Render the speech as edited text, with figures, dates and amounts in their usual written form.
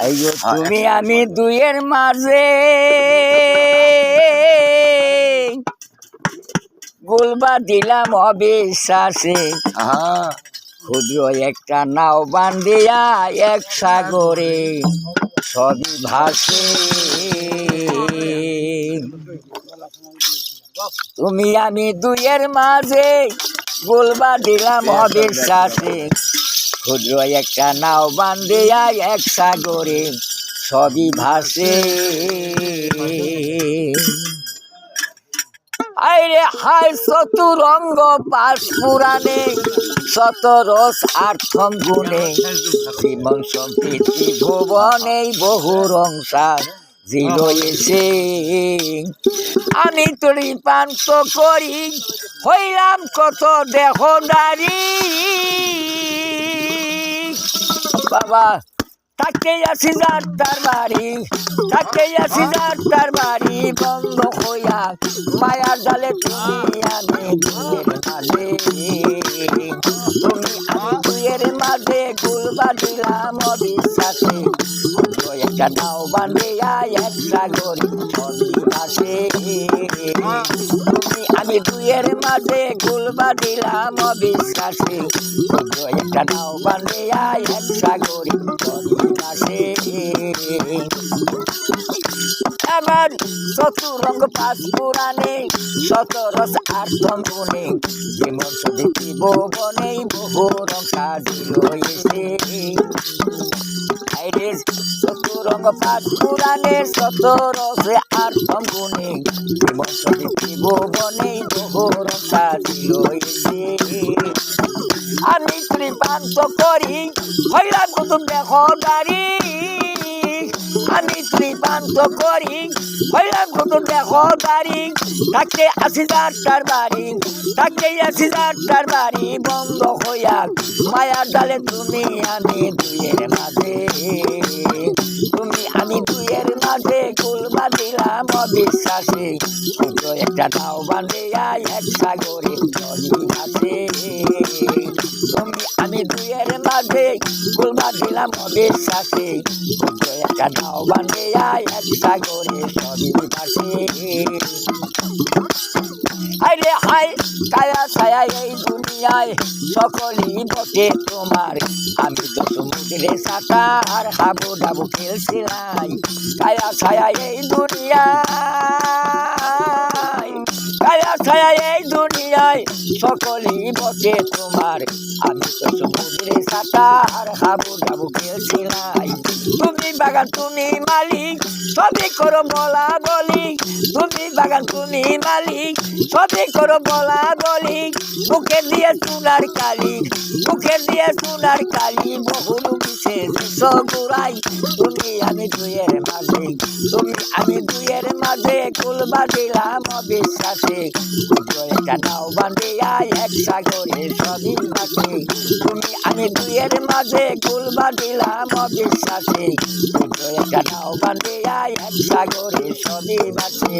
আইয়ো তুমি আমি দুইয়ের মাঝে গোলবা দিলাম অবিশ্বাসে ক্ষুদ্র একটা নাও বান্ধিয়া এক সাগরে সবই ভাসে। তুমি আমি দুইয়ের মাঝে গোলবা দিলাম অবিশ্বাসে ক্ষুদ্র একটা নাও বান্ধিয়া এক সাগরে সবই ভাসে। আইরে হায় চতুরঙ্গ পাশ পুরাণে শত রস আর্থম গুণে জীবন সম্প্রীতি ভুবনে বহু রংসার জিল এসে আমি তরি পান্ত করি হইলাম কত দেহ নারী। বাবা তাকে আসি যার তার বাড়ি, তাকে আসি যার তার বাড়ি বন্ধ হইয়া মায়ার জালে তুমি আমি দুয়ের মাঝে। তুমি আমি দুয়ের মাঝে গোলবা দিলাম অবিশ্বাসে একটা নাও বান্ধিয়া এক সাগরে সবই ভাসে। তুমি আমি দুয়ের মাঝে গোলবা দিলাম অবিশ্বাসে একটা নাও বান্ধিয়া এক সাগরে সবই ভাসে। আমার চতুরঙ্গ পাঁচ পুরাণে শত রস আর্থম গুণে যেমন সদিতি ভুবনে বহু রং সাজিল এসে। আইরে চতুরঙ্গ পাঁচ পুরাণে শত রসে আর্থম গুণে যেমন সদিতি ভুবনে বহু রং সাজিল এসে। আমি ত্রিপান্ত করি হইলাম কুতুব দেখো দাঁড়ি, আমি ত্রিপান্ত করি হইলাম কুতুব দেখো দাঁড়ি তাকে আসি যার তার বাড়ি, তাকে আসি যার তার বাড়ি বন্ধ হইয়া মায়ার ডালে তুমি আমি দুইয়ের মাঝে। তুমি আমি দুইয়ের মাঝে গোলবা দিলাম অবিশ্বাসে ক্ষুদ্র একটা নাও বান্ধিয়া এক সাগরে সবই ভাসে। তুমি আমি দুইয়ের মাঝে গোলবা দিলাম অবিশ্বাসে ক্ষুদ্র একটা নাও বান্ধিয়া এক সাগরে সবই ভাসে। আরে হায় কায়া ছায়া এই দুনিয়ায় সকলই বটে তোমার, আমি তো সমুদ্রে সাঁতার হাবু ডাবু খেলছিলাম। কায়া ছায়া এই দুনিয়ায়, কায়া ছায়া এই দুনিয়ায় সকলই বটে তোমার, আমি তো সমুদ্রে সাঁতার হাবু ডাবু খেলছিলাম। তুমি বাগান তুমি মালিক সবই করো বলা বলি, তুমি বাগান তুমি মালিক সবই করো বলা বলি। মুখে দিয়ে সোনার কালি, মুখে দিয়ে সোনার কালি বহু বিশেষ সগুরাই। তুমি আমি দুইয়ের মাঝে, তুমি আমি দুইয়ের মাঝে গোলবা দিলাম অবিশ্বাসে একটা নাও বান্ধিয়া এক সাগরে সবই ভাসে। তুমি আমি দুইয়ের মাঝে গোলবা দিলাম অবিশ্বাসে একটা নাও বান্ধিয়া এক সাগরে সবই ভাসে।